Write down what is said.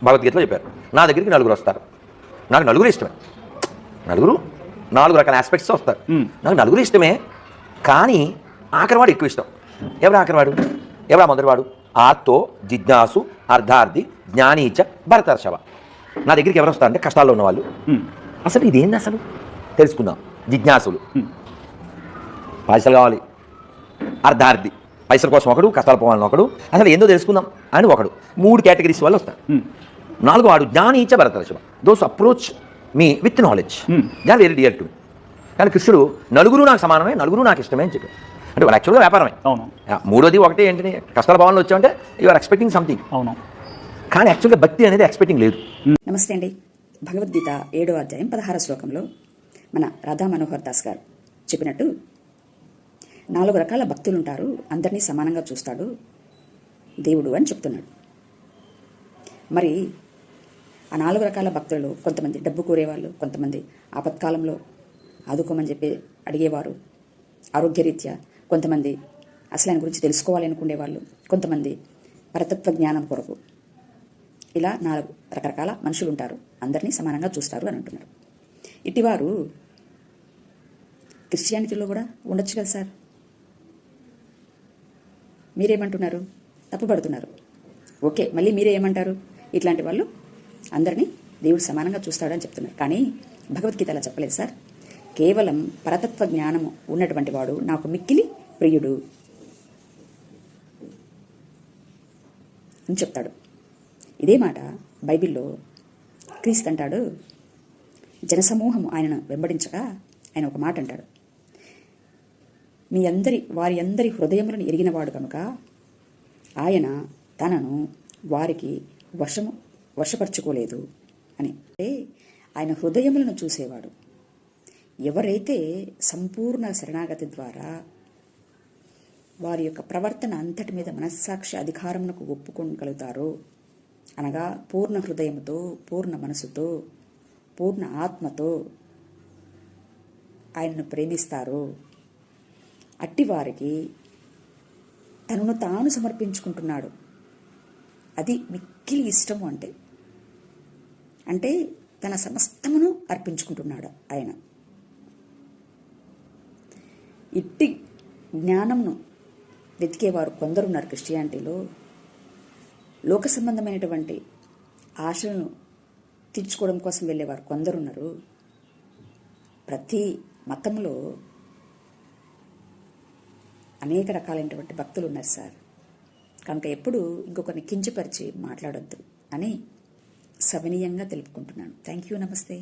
భగవద్గీతలో చెప్పారు. నా దగ్గరికి నలుగురు వస్తారు, నాకు నలుగురు ఇష్టమే. నాలుగు రకాల ఆస్పెక్ట్స్ వస్తారు. నాకు నలుగురు ఇష్టమే, కానీ ఆఖరివాడు ఎక్కువ ఇష్టం. ఎవరు ఆఖరివాడు? ఎవరా మొదటివాడు? ఆర్తో జిజ్ఞాసు అర్ధార్థి జ్ఞానీచ భరతర్షభ. నా దగ్గరికి ఎవరు వస్తారంటే కష్టాల్లో ఉన్నవాళ్ళు. అసలు ఇదేంది అసలు తెలుసుకుందాం. జిజ్ఞాసులు, పైసలు కావాలి. అర్ధార్థి, పైసల కోసం ఒకడు, కష్టాలు పోవాలని ఒకడు, అసలు ఏందో తెలుసుకుందాం అని ఒకడు. 3 కేటగిరీస్ వాళ్ళు వస్తారు. 4వ వాడు జ్ఞానీచ భరతర్షభ. Those approach me with knowledge, they are very dear to me. కానీ కృష్ణుడు నలుగురు నాకు సమానమే, నలుగురు నాకు ఇష్టమే అని చెప్పాడు. అంటే వాళ్ళు యాక్చువల్గా వ్యాపారమే. అవును. 3వది ఒకటి ఏంటంటే కష్టాల భావనలో వచ్చామంటే యు ఆర్ ఎక్స్పెక్టింగ్ సంథింగ్. అవును. కానీ యాక్చువల్గా భక్తి అనేది ఎక్స్పెక్టింగ్ లేదు. నమస్తే అండి. భగవద్గీత 7వ అధ్యాయం 16వ శ్లోకంలో మన రాధా మనోహర్ దాస్ గారు చెప్పినట్టు 4 రకాల భక్తులు ఉంటారు, అందరినీ సమానంగా చూస్తాడు దేవుడు అని చెప్తున్నాడు. మరి ఆ 4 రకాల భక్తులు కొంతమంది డబ్బు కోరేవాళ్ళు, కొంతమంది ఆపత్కాలంలో ఆదుకోమని చెప్పి అడిగేవారు ఆరోగ్యరీత్యా, కొంతమంది అసలు ఆయన గురించి తెలుసుకోవాలి అనుకునేవాళ్ళు, కొంతమంది పరతత్వ జ్ఞానం కొరకు. ఇలా 4 రకరకాల మనుషులు ఉంటారు, అందరినీ సమానంగా చూస్తారు అని అంటున్నారు. ఇటివారు క్రిస్టియానిటీలో కూడా ఉండొచ్చు కదా సార్? మీరేమంటున్నారు? తప్పుపడుతున్నారు. ఓకే, మళ్ళీ మీరే ఏమంటారు? ఇట్లాంటి వాళ్ళు అందరినీ దేవుడు సమానంగా చూస్తాడని చెప్తున్నారు. కానీ భగవద్గీత అలా చెప్పలేదు సార్. కేవలం పరతత్వ జ్ఞానము ఉన్నటువంటి వాడు నాకు మిక్కిలి ప్రియుడు అని చెప్తాడు. ఇదే మాట బైబిల్లో క్రీస్తు అంటాడు. జనసమూహము ఆయనను వెంబడించగా ఆయన ఒక మాట అంటాడు, వారి అందరి హృదయములను ఎరిగినవాడు కనుక ఆయన తనను వారికి వశపరచుకోలేదు అని. అంటే ఆయన హృదయములను చూసేవాడు. ఎవరైతే సంపూర్ణ శరణాగతి ద్వారా వారి యొక్క ప్రవర్తన అంతటి మీద మనస్సాక్షి అధికారమునకు ఒప్పుకోగలుగుతారో, అనగా పూర్ణ హృదయముతో, పూర్ణ మనసుతో, పూర్ణ ఆత్మతో ఆయనను ప్రేమిస్తారో, అట్టి వారికి తనను తాను సమర్పించుకుంటున్నాడు. అది మిక్కిలి ఇష్టము. అంటే తన సమస్తమును అర్పించుకుంటున్నాడు ఆయన. ఇట్టి జ్ఞానంను వెతికేవారు కొందరున్నారు క్రిస్టియానిటీలో. లోక సంబంధమైనటువంటి ఆశలను తీర్చుకోవడం కోసం వెళ్ళేవారు కొందరున్నారు. ప్రతి మతంలో అనేక రకాలైనటువంటి భక్తులు ఉన్నారు సార్. కనుక ఎప్పుడు ఇంకొకరిని కించపరిచి మాట్లాడొద్దు అని సవినీయంగా తెలుపుకుంటున్నాను. Thank you. నమస్తే.